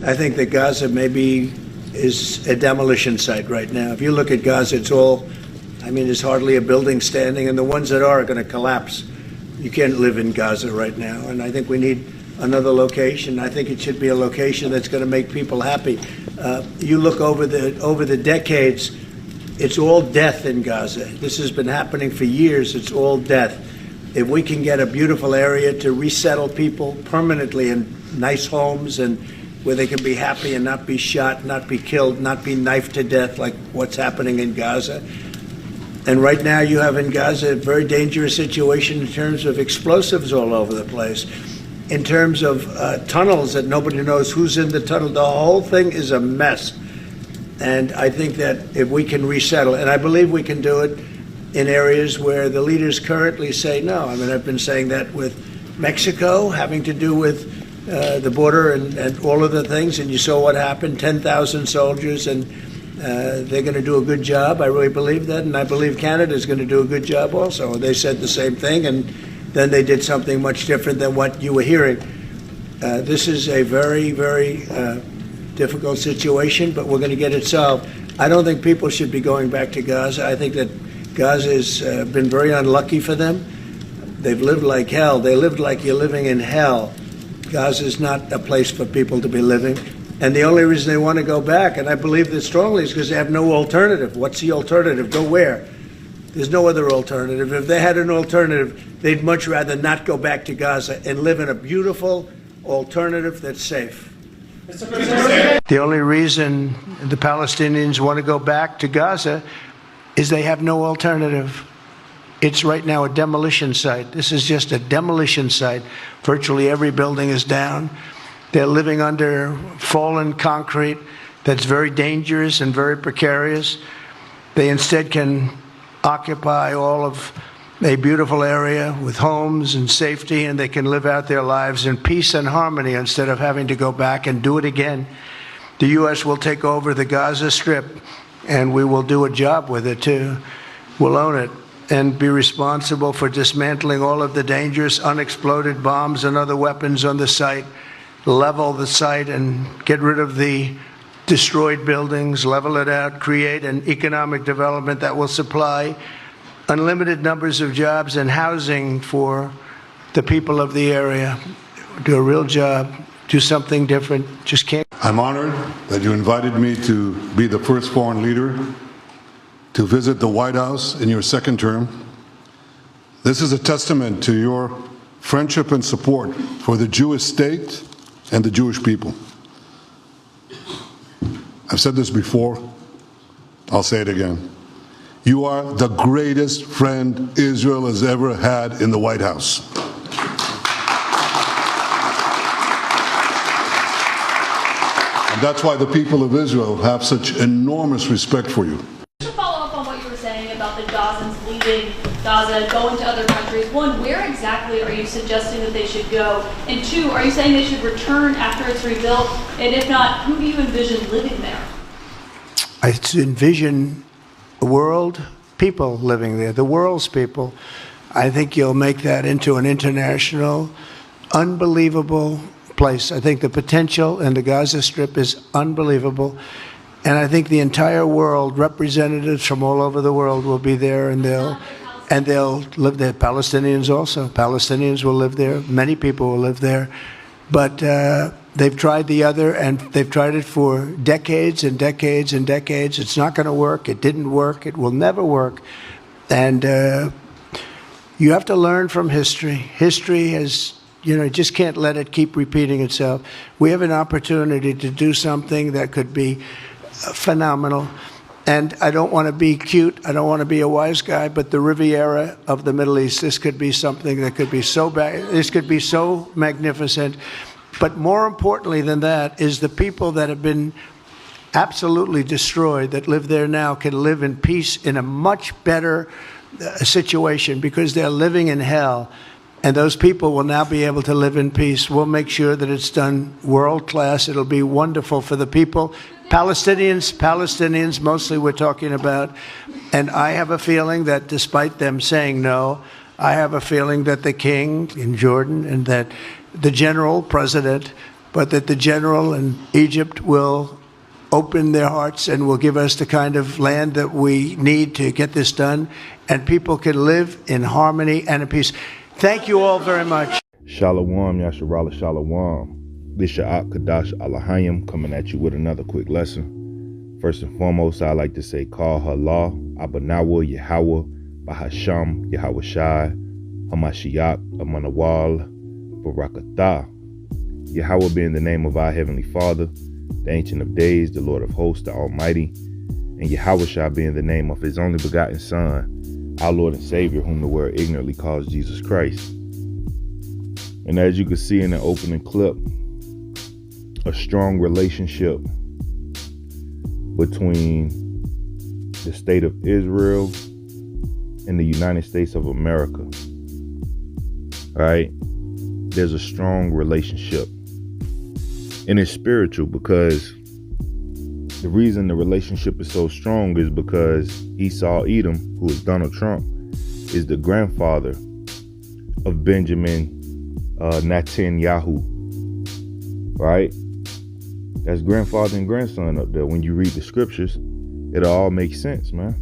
I think that Gaza maybe is a demolition site right now. If you look at Gaza, it's all, I mean, there's hardly a building standing, and the ones that are going to collapse. You can't live in Gaza right now, and I think we need another location. I think it should be a location that's going to make people happy. You look over the decades, it's all death in Gaza. This has been happening for years. It's all death. If we can get a beautiful area to resettle people permanently in nice homes and where they can be happy and not be shot, not be killed, not be knifed to death like what's happening in Gaza. And right now you have in Gaza a very dangerous situation in terms of explosives all over the place, in terms of tunnels that nobody knows who's in the tunnel. The whole thing is a mess. And I think that if we can resettle, and I believe we can do it in areas where the leaders currently say no. I mean, I've been saying that with Mexico, having to do with the border and all of the things, and you saw what happened, 10,000 soldiers, and they're going to do a good job. I really believe that, and I believe Canada is going to do a good job also. They said the same thing, and then they did something much different than what you were hearing. This is a very, very difficult situation, but we're going to get it solved. I don't think people should be going back to Gaza. I think that Gaza has been very unlucky for them. They've lived like hell. They lived like you're living in hell. Gaza is not a place for people to be living. And the only reason they want to go back, and I believe this strongly, is because they have no alternative. What's the alternative? Go where? There's no other alternative. If they had an alternative, they'd much rather not go back to Gaza and live in a beautiful alternative that's safe. The only reason the Palestinians want to go back to Gaza is they have no alternative. It's right now a demolition site. This is just a demolition site. Virtually every building is down. They're living under fallen concrete that's very dangerous and very precarious. They instead can occupy all of a beautiful area with homes and safety, and they can live out their lives in peace and harmony instead of having to go back and do it again. The U.S. will take over the Gaza Strip, and we will do a job with it, too. We'll own it and be responsible for dismantling all of the dangerous unexploded bombs and other weapons on the site, level the site and get rid of the destroyed buildings, level it out, create an economic development that will supply unlimited numbers of jobs and housing for the people of the area. Do a real job, do something different, just can't. I'm honored that you invited me to be the first foreign leader to visit the White House in your second term. This is a testament to your friendship and support for the Jewish state and the Jewish people. I've said this before, I'll say it again. You are the greatest friend Israel has ever had in the White House. And that's why the people of Israel have such enormous respect for you. To follow up on what you were saying about the Gazans leaving Gaza, going to other countries, one, where exactly are you suggesting that they should go? And two, are you saying they should return after it's rebuilt? And if not, who do you envision living there? I envision the world, people living there, the world's people. I think you'll make that into an international, unbelievable place. I think the potential in the Gaza Strip is unbelievable. And I think the entire world, representatives from all over the world will be there, and they'll live there. Palestinians also. Palestinians will live there. Many people will live there. But they've tried the other, and they've tried it for decades and decades and decades. It's not going to work. It didn't work. It will never work. And you have to learn from history. History has, you just can't let it keep repeating itself. We have an opportunity to do something that could be phenomenal. And I don't want to be cute. I don't want to be a wise guy, but the Riviera of the Middle East, this could be something that could be so bad. This could be so magnificent. But more importantly than that is the people that have been absolutely destroyed, that live there now, can live in peace in a much better situation because they're living in hell. And those people will now be able to live in peace. We'll make sure that it's done world class. It'll be wonderful for the people. Palestinians mostly we're talking about. And I have a feeling that despite them saying no, I have a feeling that the king in Jordan and that the general president but that the general in Egypt will open their hearts and will give us the kind of land that we need to get this done, and people can live in harmony and in peace. Thank you all very much. Shalom, Yasharala Shalom. This Sha'ak Kadash Alahayim coming at you with another quick lesson. First and foremost, I like to say, Call Allah, Abanawa, Yahweh, Bahasham, Yahweh Shai, Hamashiach, Amanawal, Barakatah. Yahweh being the name of our Heavenly Father, the Ancient of Days, the Lord of Hosts, the Almighty, and Yahweh Shai being the name of His only begotten Son, our Lord and Savior, whom the world ignorantly calls Jesus Christ. And as you can see in the opening clip, a strong relationship between the state of Israel and the United States of America. All right? There's a strong relationship. And it's spiritual, because the reason the relationship is so strong is because Esau Edom, who is Donald Trump, is the grandfather of Benjamin Netanyahu. Right? That's grandfather and grandson up there. When you read the scriptures, it all makes sense, man.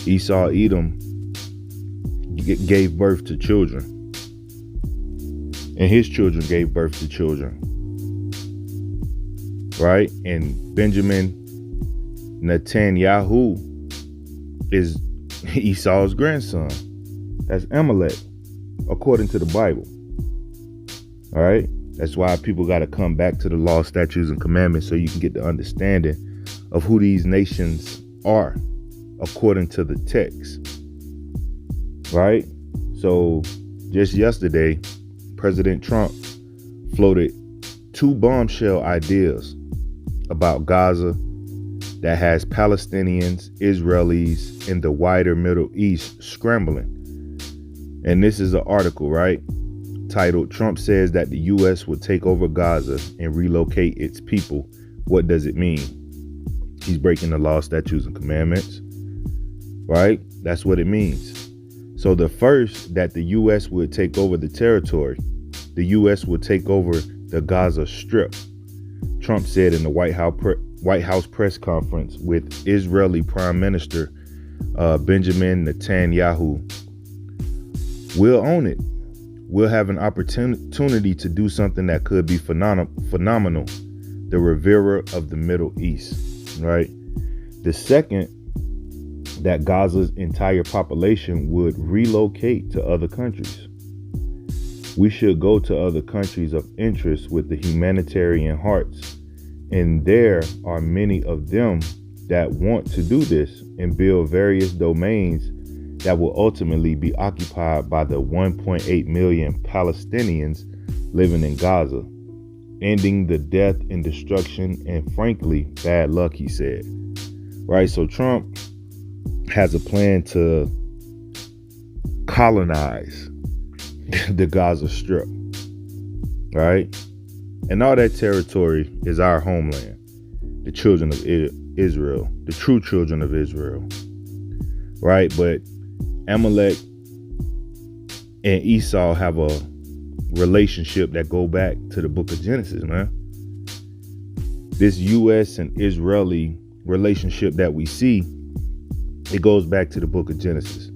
Esau Edom gave birth to children, and his children gave birth to children. Right? And Benjamin Netanyahu is Esau's grandson. That's Amalek, according to the Bible. All right? That's why people got to come back to the law, statutes, and commandments so you can get the understanding of who these nations are according to the text. Right? So just yesterday, President Trump floated 2 bombshell ideas about Gaza that has Palestinians, Israelis, and the wider Middle East scrambling. And this is an article, right, titled, Trump says that the U.S. will take over Gaza and relocate its people. What does it mean? He's breaking the law, statutes, and commandments, right? That's what it means. So the first, that the U.S. would take over the territory. The U.S. will take over the Gaza Strip. Trump said in the White House press conference with Israeli Prime Minister Benjamin Netanyahu. We'll own it. We'll have an opportunity to do something that could be phenomenal. The Riviera of the Middle East, right? The second, that Gaza's entire population would relocate to other countries. We should go to other countries of interest with the humanitarian hearts. And there are many of them that want to do this and build various domains that will ultimately be occupied by the 1.8 million Palestinians living in Gaza, ending the death and destruction and, frankly, bad luck, he said. Right? So Trump has a plan to colonize the Gaza Strip, right? And all that territory is our homeland, the children of Israel, the true children of Israel, right? But Amalek and Esau have a relationship that go back to the book of Genesis, man. This U.S. and Israeli relationship that we see, it goes back to the book of Genesis,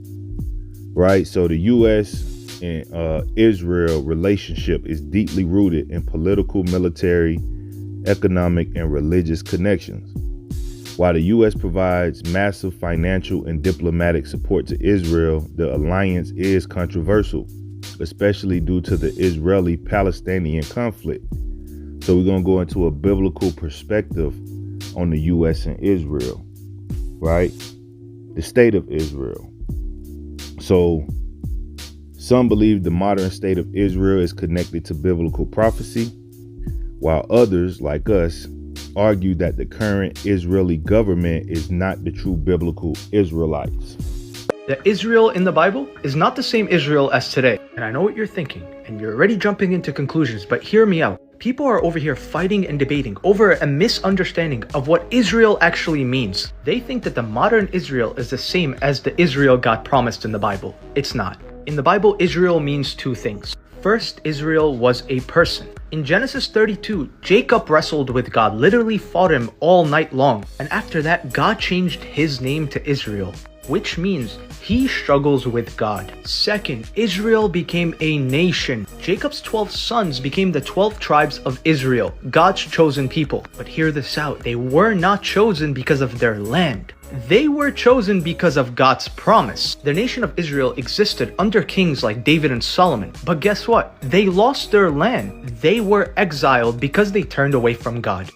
right? So the U.S. and Israel relationship is deeply rooted in political, military, economic, and religious connections. While the U.S. provides massive financial and diplomatic support to Israel, the alliance is controversial, especially due to the Israeli-Palestinian conflict. So we're going to go into a biblical perspective on the U.S. and Israel, right? The state of Israel. So some believe the modern state of Israel is connected to biblical prophecy, while others, like us, argue that the current Israeli government is not the true biblical Israelites. The Israel in the Bible is not the same Israel as today. And I know what you're thinking, and you're already jumping into conclusions, but hear me out. People are over here fighting and debating over a misunderstanding of what Israel actually means. They think that the modern Israel is the same as the Israel God promised in the Bible. It's not. In the Bible, Israel means two things. First, Israel was a person. In Genesis 32, Jacob wrestled with God, literally fought him all night long. And after that, God changed his name to Israel, which means he struggles with God. Second, Israel became a nation. Jacob's 12 sons became the 12 tribes of Israel, God's chosen people. But hear this out, they were not chosen because of their land. They were chosen because of God's promise. The nation of Israel existed under kings like David and Solomon. But guess what? They lost their land. They were exiled because they turned away from God.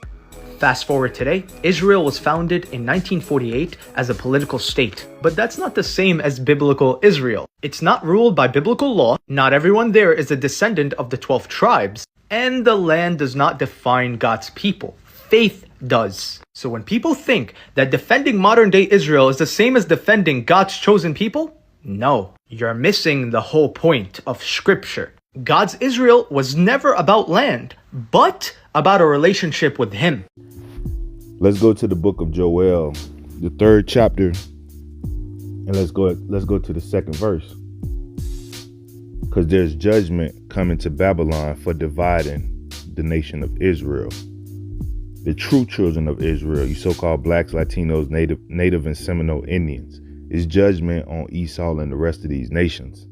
Fast forward today, Israel was founded in 1948 as a political state. But that's not the same as biblical Israel. It's not ruled by biblical law, not everyone there is a descendant of the 12 tribes, and the land does not define God's people. Faith does. So when people think that defending modern day Israel is the same as defending God's chosen people, no, you're missing the whole point of scripture. God's Israel was never about land, but about a relationship with him. Let's go to the book of Joel, the 3rd chapter, and let's go to the 2nd verse. Because there's judgment coming to Babylon for dividing the nation of Israel. The true children of Israel, you so-called blacks, Latinos, Native and Seminole Indians, is judgment on Esau and the rest of these nations.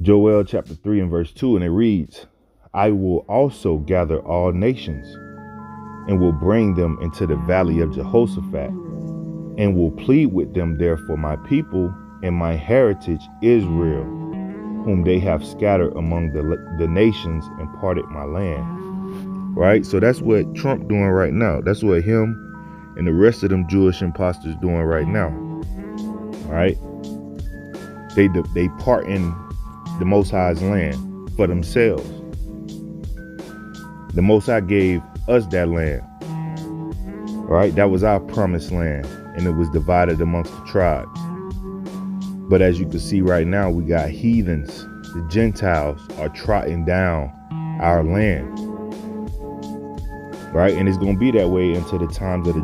Joel chapter 3 and verse 2, and it reads, I will also gather all nations and will bring them into the valley of Jehoshaphat and will plead with them there for my people and my heritage Israel, whom they have scattered among the nations and parted my land. Right? So that's what Trump doing right now. That's what him and the rest of them Jewish imposters doing right now. Right? They part in the Most High's land for themselves. The Most High gave us that land. Right? That was our promised land, and it was divided amongst the tribes. But as you can see right now, we got heathens. The Gentiles are trotting down our land. Right? And it's going to be that way until the times of the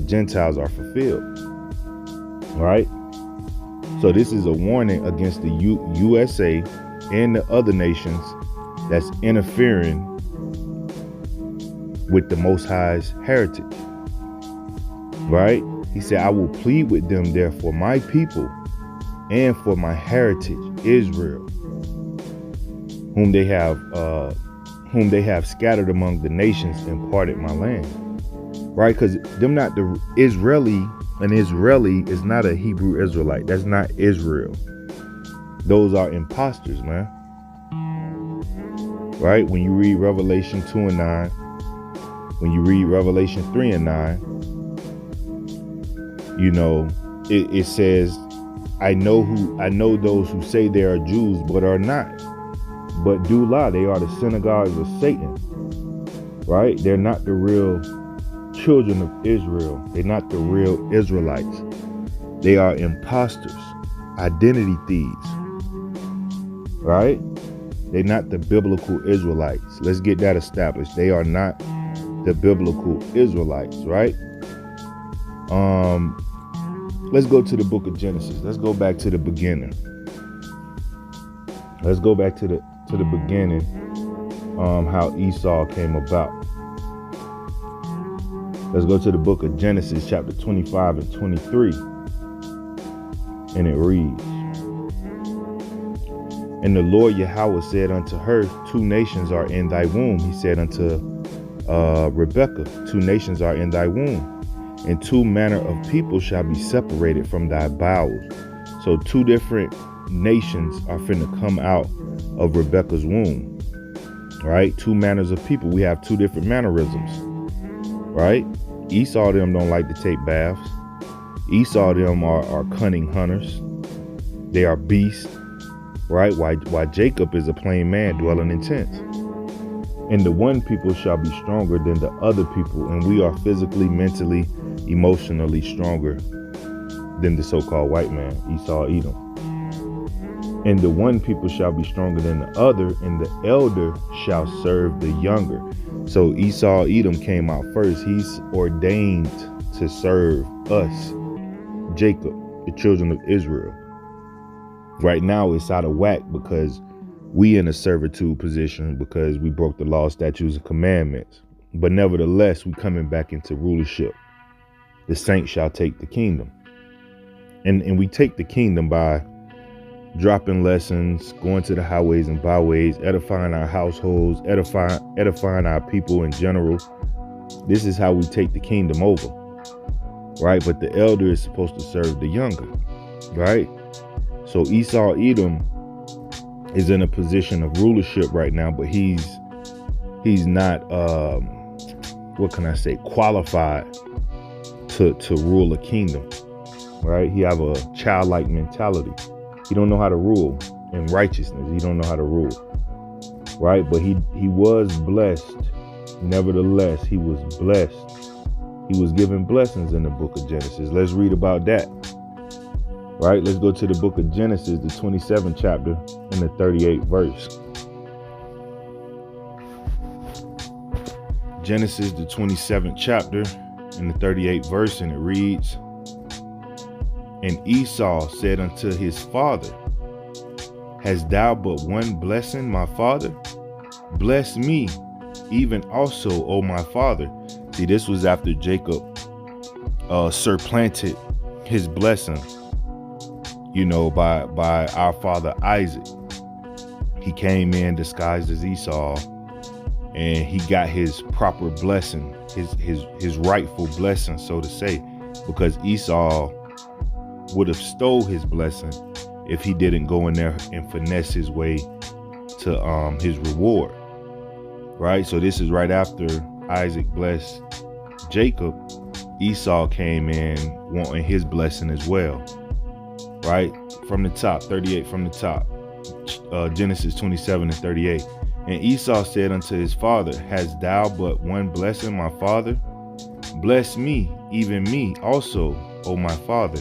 Gentiles are fulfilled. Right? So this is a warning against the USA and the other nations that's interfering with the Most High's heritage. Right? He said, I will plead with them there for my people and for my heritage, Israel, whom they have scattered among the nations and parted my land. Right? Because them not the Israeli. An Israeli is not a Hebrew Israelite. That's not Israel. Those are imposters, man. Right? When you read Revelation 2 and 9, when you read Revelation 3 and 9, you know, it says, I know those who say they are Jews but are not, but do lie. They are the synagogues of Satan. Right? They're not the real children of Israel. They're not the real Israelites. They are imposters, identity thieves. Right? They're not the biblical Israelites. Let's get that established. They are not the biblical Israelites, right? Let's go to the book of Genesis. Let's go back to the beginning. Let's go back to the beginning, how Esau came about. Let's go to the book of Genesis, chapter 25 and 23. And it reads, And the Lord Yahweh said unto her, 2 nations are in thy womb. He said unto Rebekah, 2 nations are in thy womb, and 2 manner of people shall be separated from thy bowels. So 2 different nations are finna come out of Rebekah's womb. Right? 2 manners of people. We have 2 different mannerisms. Right? Esau them don't like to take baths. Esau them are cunning hunters. They are beasts. Right? Why Jacob is a plain man dwelling in tents. And the one people shall be stronger than the other people, and we are physically, mentally, emotionally stronger than the so-called white man, Esau, Edom. And the one people shall be stronger than the other, and the elder shall serve the younger. So Esau, Edom came out first. He's ordained to serve us, Jacob. the children of Israel. Right now it's out of whack because we in a servitude position because we broke the law, statutes, and commandments. But nevertheless, we coming back into rulership. The saints shall take the kingdom. And we take the kingdom by dropping lessons, going to the highways and byways, edifying our households, edifying our people in general. This is how we take the kingdom over, right? But the elder is supposed to serve the younger, right? So Esau, Edom is in a position of rulership right now, but he's not, what can I say, qualified to rule a kingdom, right? He have a childlike mentality. He don't know how to rule in righteousness. He don't know how to rule, right? But he was blessed. Nevertheless, he was blessed. He was given blessings in the book of Genesis. Let's read about that, right? Let's go to the book of Genesis, the 27th chapter and the 38th verse. Genesis, the 27th chapter and the 38th verse, and it reads, And Esau said unto his father, Hast thou but one blessing, my father? Bless me, even also, O my father. See, this was after Jacob supplanted his blessing, by our father Isaac. He came in disguised as Esau, and he got his proper blessing, his rightful blessing, so to say, because Esau would have stole his blessing if he didn't go in there and finesse his way to his reward, right? So this is right after Isaac blessed Jacob. Esau came in wanting his blessing as well, right? From the top, 38 from the top, Genesis 27 and 38. And Esau said unto his father, Hast thou but one blessing, my father? Bless me, even me also, O my father.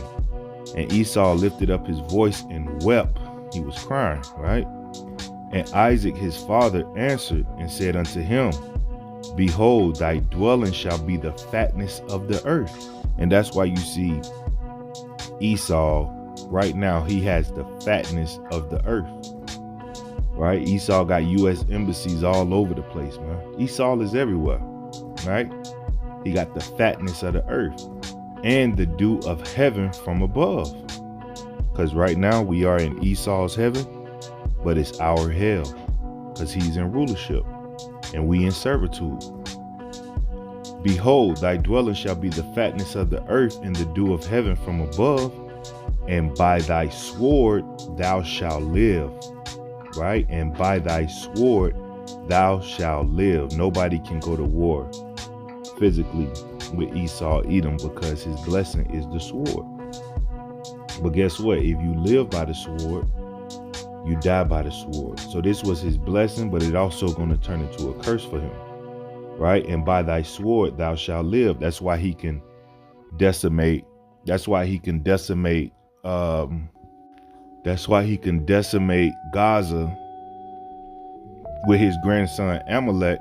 And Esau lifted up his voice and wept. He was crying, right? And Isaac his father answered and said unto him, Behold, thy dwelling shall be the fatness of the earth. And that's why you see Esau right now, he has the fatness of the earth, right? Esau got U.S. embassies all over the place, man. Esau is everywhere, right? He got the fatness of the earth and the dew of heaven from above. Because right now we are in Esau's heaven, but it's our hell because he's in rulership and we in servitude. Behold, thy dwelling shall be the fatness of the earth and the dew of heaven from above, and by thy sword thou shalt live, right? And by thy sword thou shalt live. Nobody can go to war physically with Esau, Edom, because his blessing is the sword. But guess what? If you live by the sword, you die by the sword. So this was his blessing, but it also going to turn into a curse for him, right? And by thy sword thou shalt live. That's why he can decimate. That's why he can decimate. That's why he can decimate Gaza with his grandson Amalek,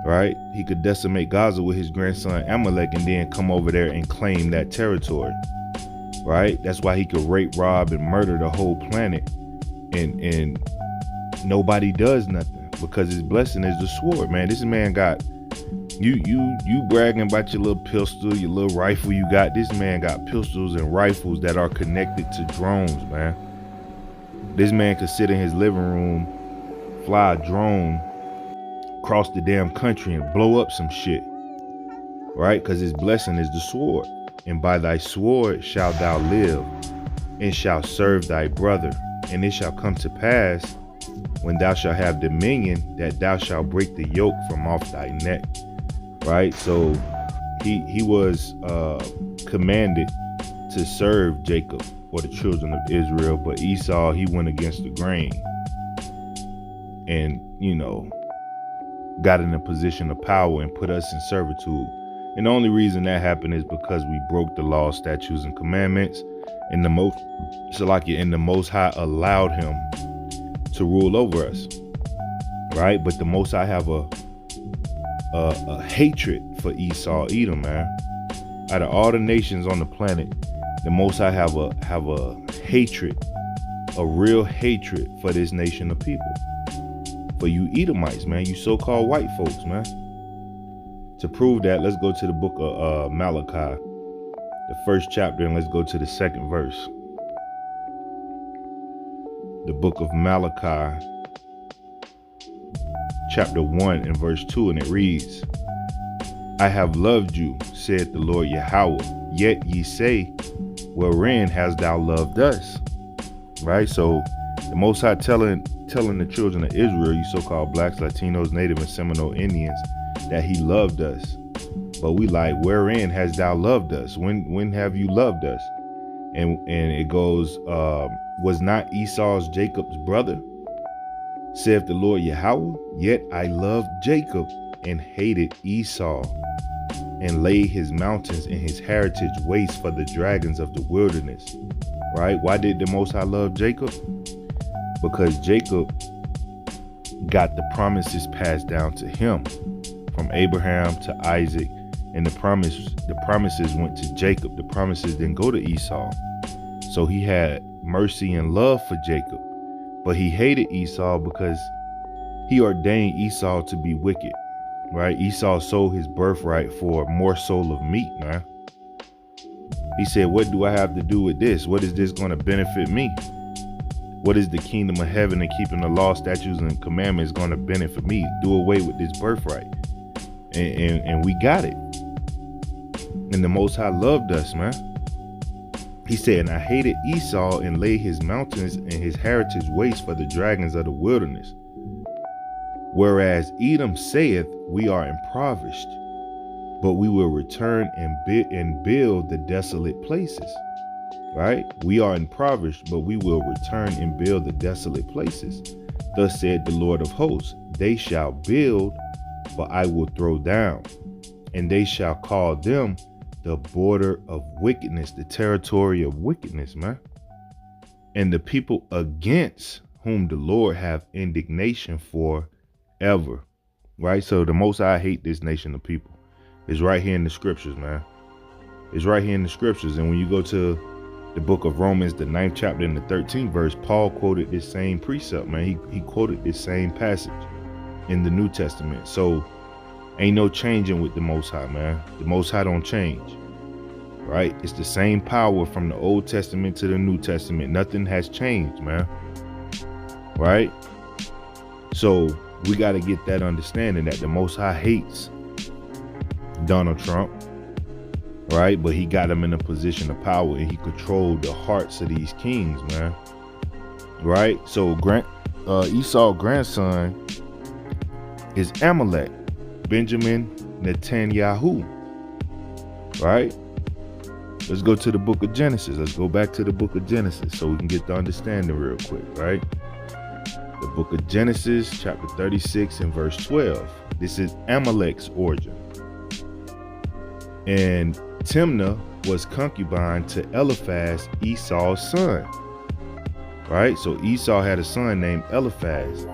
right? He could decimate Gaza with his grandson Amalek and then come over there and claim that territory, right? That's why he could rape, rob, and murder the whole planet, and nobody does nothing because his blessing is the sword, man. This man got you bragging about your little pistol, your little rifle you got. This man got pistols and rifles that are connected to drones, man. This man could sit in his living room, fly a drone across the damn country and blow up some shit, right? Because his blessing is the sword. And by thy sword shalt thou live, and shalt serve thy brother. And it shall come to pass, when thou shalt have dominion, that thou shalt break the yoke from off thy neck, right? So he was commanded to serve Jacob or the children of Israel, but Esau, he went against the grain and, got in a position of power and put us in servitude. And the only reason that happened is because we broke the law, statutes, and commandments, and the Most High allowed him to rule over us, right? But the Most High have a hatred for Esau, Edom, man. Out of all the nations on the planet, the Most High have a hatred, a real hatred for this nation of people. For you Edomites, man, you so-called white folks, man. To prove that, let's go to the book of Malachi, the first chapter, and let's go to the second verse. The book of Malachi, chapter 1 and verse 2, and it reads, I have loved you, said the Lord Yahweh, yet ye say, wherein hast thou loved us? Right? So the Most High telling the children of Israel, you so-called blacks, Latinos, Native, and Seminole Indians, that he loved us. But we like, wherein hast thou loved us? When have you loved us? And it goes, was not Esau's Jacob's brother? Saith the Lord Yahweh, yet I loved Jacob and hated Esau, and laid his mountains and his heritage waste for the dragons of the wilderness. Right? Why did the Most High love Jacob? Because Jacob got the promises passed down to him from Abraham to Isaac, and the promises went to Jacob. The promises didn't go to Esau. So he had mercy and love for Jacob, but he hated Esau because he ordained Esau to be wicked. Right? Esau sold his birthright for a morsel of meat, man. He said, what do I have to do with this? What is this going to benefit me? What is the kingdom of heaven and keeping the law, statutes, and commandments going to benefit me? Do away with this birthright. And we got it. And the Most High loved us, man. He said, and I hated Esau and laid his mountains and his heritage waste for the dragons of the wilderness. Whereas Edom saith, we are impoverished, but we will return and build the desolate places. Right? We are impoverished, but we will return and build the desolate places. Thus said the Lord of hosts, they shall build, but I will throw down, and they shall call them the border of wickedness, the territory of wickedness, man. And the people against whom the Lord have indignation for ever. Right? So the Most High hate this nation of people. It's right here in the scriptures, man. It's right here in the scriptures. And when you go to the book of Romans, the 9th chapter and the 13th verse, Paul quoted this same precept, man. He quoted this same passage in the New Testament. So ain't no changing with the Most High, man. The Most High don't change. Right? It's the same power from the Old Testament to the New Testament. Nothing has changed, man. Right? So we got to get that understanding that the Most High hates Donald Trump, right? But he got him in a position of power, and he controlled the hearts of these kings, man. Right? So Esau's grandson is Amalek, Benjamin Netanyahu. Right? Let's go to the book of Genesis. Let's go back to the book of Genesis so we can get the understanding real quick, right? The book of Genesis, chapter 36 and verse 12. This is Amalek's origin. And Timnah was concubine to Eliphaz, Esau's son. Right? So Esau had a son named Eliphaz,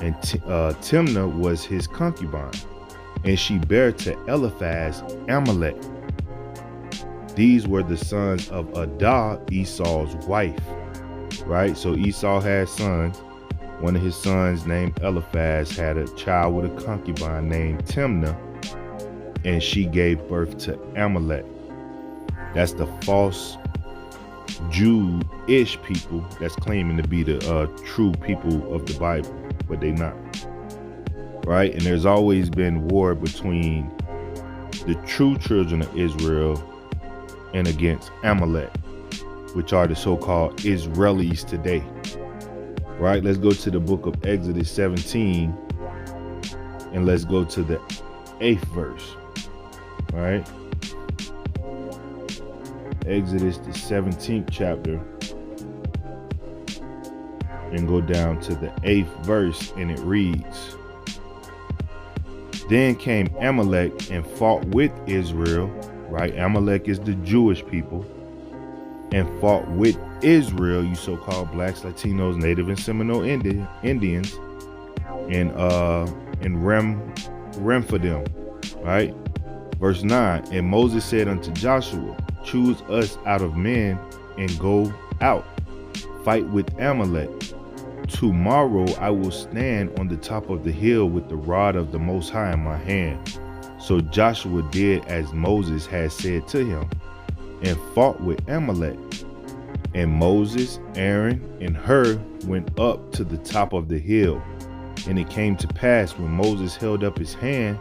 and Timnah was his concubine, and she bare to Eliphaz Amalek. These were the sons of Adah, Esau's wife. Right? So Esau had sons. One of his sons named Eliphaz had a child with a concubine named Timnah, and she gave birth to Amalek. That's the false Jew-ish people that's claiming to be the true people of the Bible, but they not. Right? And there's always been war between the true children of Israel and against Amalek, which are the so-called Israelis today. Right? Let's go to the book of Exodus 17, and let's go to the 8th verse. Right? Exodus, the 17th chapter, and go down to the 8th verse, and it reads, Then came Amalek and fought with Israel. Right? Amalek is the Jewish people, and fought with Israel, you so-called blacks, Latinos, Native, and Seminole Indians, and Rephidim. Right? Verse 9, and Moses said unto Joshua, choose us out of men and go out, fight with Amalek. Tomorrow I will stand on the top of the hill with the rod of the Most High in my hand. So Joshua did as Moses had said to him, and fought with Amalek. And Moses, Aaron, and Hur went up to the top of the hill. And it came to pass when Moses held up his hand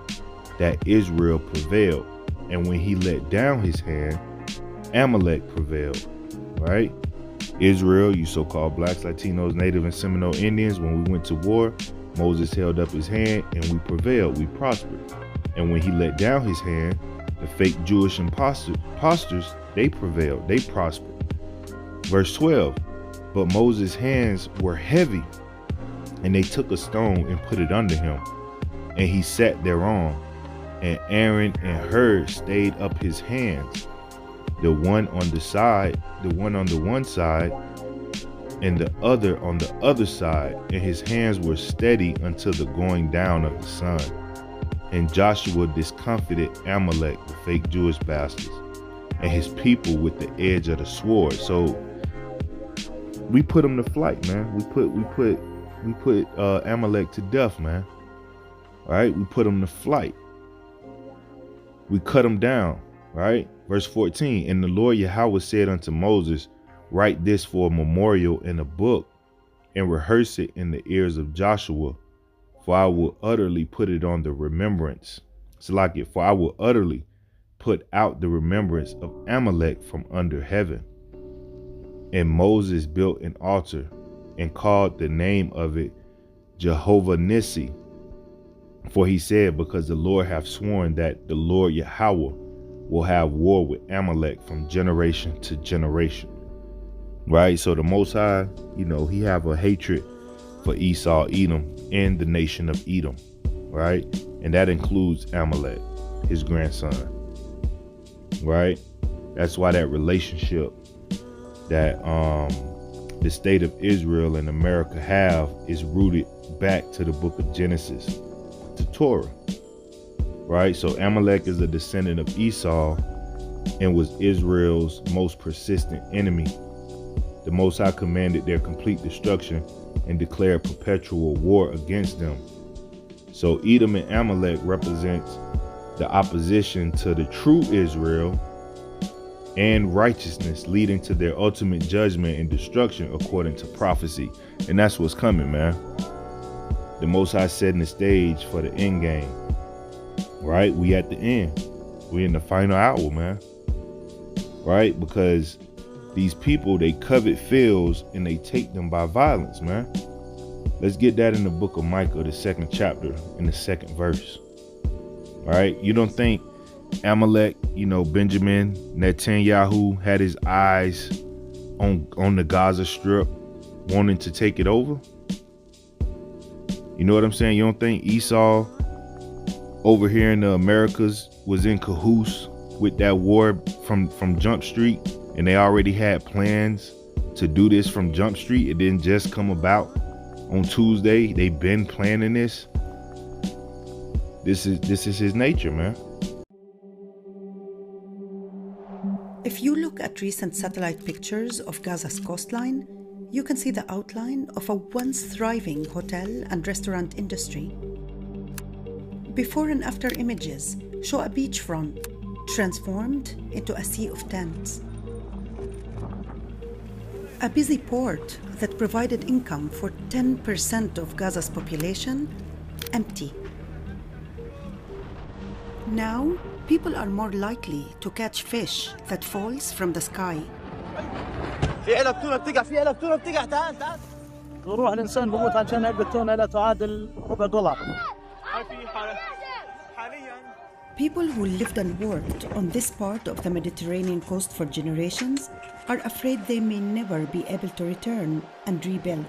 that Israel prevailed. And when he let down his hand, Amalek prevailed. Right? Israel, you so-called blacks, Latinos, Native, and Seminole Indians, when we went to war, Moses held up his hand and we prevailed, we prospered. And when he let down his hand, the fake Jewish imposters, they prevailed, they prospered. Verse 12, but Moses' hands were heavy, and they took a stone and put it under him, and he sat thereon. And Aaron and Hur stayed up his hands, the one on the one side, and the other on the other side, and his hands were steady until the going down of the sun. And Joshua discomfited Amalek, the fake Jewish bastards, and his people with the edge of the sword. So we put them to flight, man. We put Amalek to death, man. All right, we put him to flight. We cut him down. Right? Verse 14, and the Lord Yahweh said unto Moses, write this for a memorial in a book, and rehearse it in the ears of Joshua, for I will utterly put it on the remembrance. For I will utterly put out the remembrance of Amalek from under heaven. And Moses built an altar and called the name of it Jehovah Nissi. For he said, because the Lord hath sworn that the Lord Yahweh will have war with Amalek from generation to generation. Right? So the Most High, he have a hatred for Esau, Edom, and the nation of Edom. Right? And that includes Amalek, his grandson. Right? That's why that relationship that the state of Israel and America have is rooted back to the book of Genesis, to Torah. Right? So Amalek is a descendant of Esau and was Israel's most persistent enemy. The Most High commanded their complete destruction and declared perpetual war against them. So Edom and Amalek represents the opposition to the true Israel and righteousness, leading to their ultimate judgment and destruction according to prophecy. And that's what's coming, man. The Most High setting the stage for the end game. Right? We at the end. We in the final hour, man. Right? Because these people, they covet fields and they take them by violence, man. Let's get that in the book of Micah, the 2nd chapter, in the 2nd verse. All right? You don't think Amalek, Benjamin Netanyahu had his eyes on the Gaza Strip, wanting to take it over? You know what I'm saying? You don't think Esau over here in the Americas was in cahoots with that war from Jump Street, and they already had plans to do this from Jump Street? It didn't just come about on Tuesday. They've been planning this. This is his nature, man. If you look at recent satellite pictures of Gaza's coastline, you can see the outline of a once thriving hotel and restaurant industry. Before and after images show a beachfront transformed into a sea of tents. A busy port that provided income for 10% of Gaza's population, empty. Now, people are more likely to catch fish that falls from the sky. في علب تونة بتقع تعال وروح الإنسان بموت عشان علبة تونة لا تعادل $1. People who lived and worked on this part of the Mediterranean coast for generations are afraid they may never be able to return and rebuild.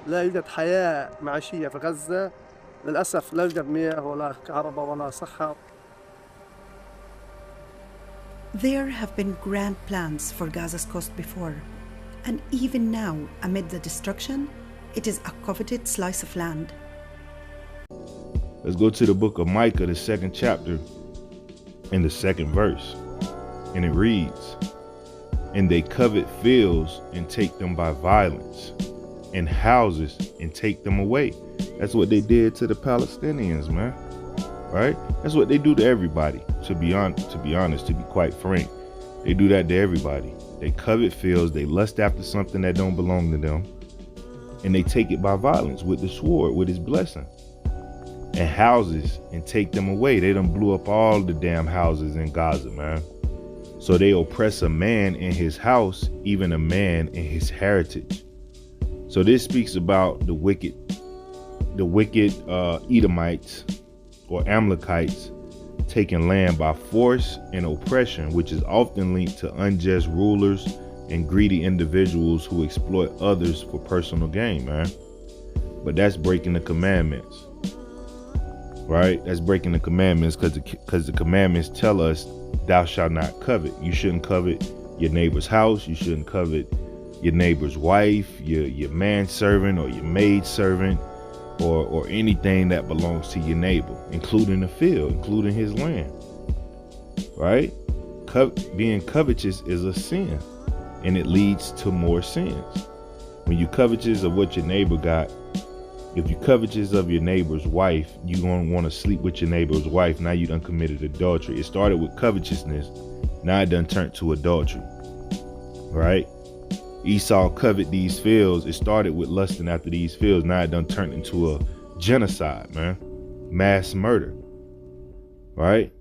لا يوجد حياة معيشية في غزة للأسف. لا يوجد مياه ولا كهرباء ولا صحة. There have been grand plans for Gaza's coast before, and even now, amid the destruction, it is a coveted slice of land. Let's go to the book of Micah, the 2nd chapter, in the 2nd verse. And it reads, and they covet fields and take them by violence, and houses and take them away. That's what they did to the Palestinians, man. Right? That's what they do to everybody. To be honest, to be quite frank, they do that to everybody. They covet fields, they lust after something that don't belong to them, and they take it by violence with the sword, with his blessing. And houses and take them away. They done blew up all the damn houses in Gaza, man. So they oppress a man in his house, even a man in his heritage. So this speaks about the wicked Edomites or Amalekites taking land by force and oppression, which is often linked to unjust rulers and greedy individuals who exploit others for personal gain, man. But that's breaking the commandments, right? That's breaking the commandments because the commandments tell us thou shalt not covet. You shouldn't covet your neighbor's house. You shouldn't covet your neighbor's wife, your manservant or your maidservant, or anything that belongs to your neighbor, including the field, including his land, right? Being covetous is a sin, and it leads to more sins. When you covetous of what your neighbor got, if you covetous of your neighbor's wife, you gonna want to sleep with your neighbor's wife. Now you done committed adultery. It started with covetousness, now it done turned to adultery, right? Esau covet these fields. It started with lusting after these fields. Now it done turned into a genocide, man. Mass murder, right?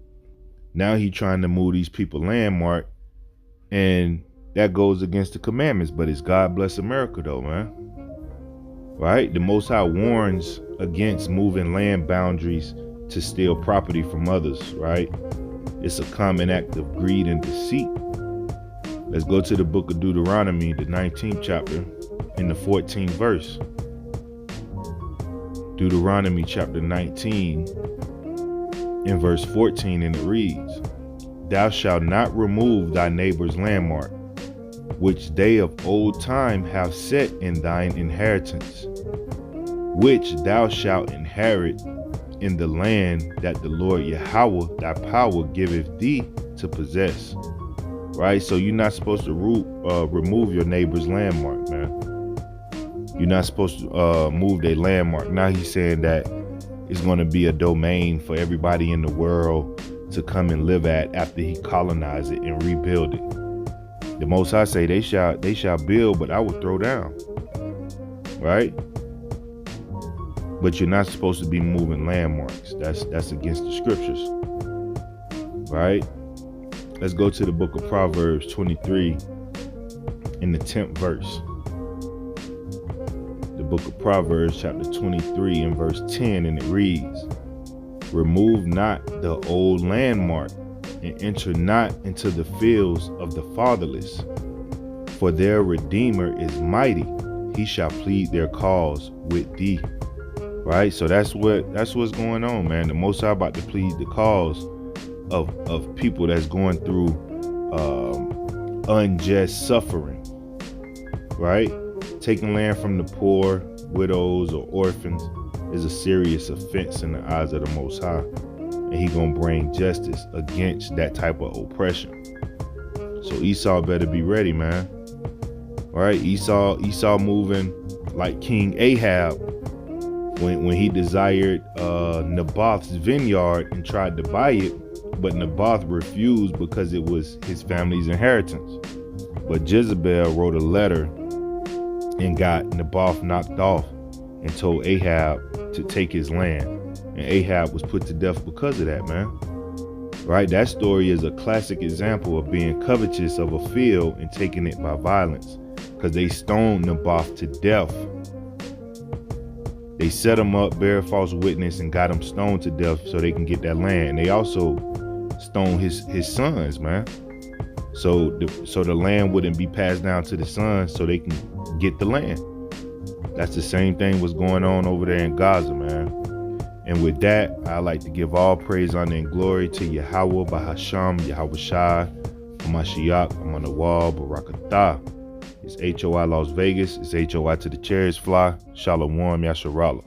Now he trying to move these people landmark, and that goes against the commandments. But it's God bless America though, man. Right? The Most High warns against moving land boundaries to steal property from others, right? It's a common act of greed and deceit. Let's go to the book of Deuteronomy, the 19th chapter, in the 14th verse. Deuteronomy chapter 19, in verse 14, and it reads, thou shalt not remove thy neighbor's landmark, which they of old time have set in thine inheritance, which thou shalt inherit in the land that the Lord Yahweh thy power giveth thee to possess. Right? So you're not supposed to remove your neighbor's landmark, man. You're not supposed to move their landmark. Now he's saying that it's going to be a domain for everybody in the world to come and live at after he colonize it and rebuild it. The Most High say they shall build, but I will throw down. Right? But you're not supposed to be moving landmarks. That's against the scriptures. Right? Let's go to the book of Proverbs 23 in the 10th verse. The book of Proverbs chapter 23 and verse 10, and it reads, remove not the old landmark, and enter not into the fields of the fatherless, for their Redeemer is mighty. He shall plead their cause with thee. Right? So that's what's going on, man. The Most High about to plead the cause of people that's going through unjust suffering, right? Taking land from the poor, widows, or orphans is a serious offense in the eyes of the Most High, and he gonna bring justice against that type of oppression. So Esau better be ready, man. All right, Esau moving like King Ahab when he desired Naboth's vineyard and tried to buy it. But Naboth refused because it was his family's inheritance. But Jezebel wrote a letter and got Naboth knocked off and told Ahab to take his land. And Ahab was put to death because of that, man. Right? That story is a classic example of being covetous of a field and taking it by violence, because they stoned Naboth to death. They set him up, bear false witness, and got him stoned to death so they can get that land. They also stone his sons, man. So the land wouldn't be passed down to the sons so they can get the land. That's the same thing was going on over there in Gaza, man. And with that, I like to give all praise, honor, and glory to Yahweh, Bahasham, Yahweh Shai, Mashiach, Amanawal, Barakatah. It's H.O.I. Las Vegas. It's H.O.I. to the chariots fly. Shalom, Yasharallah.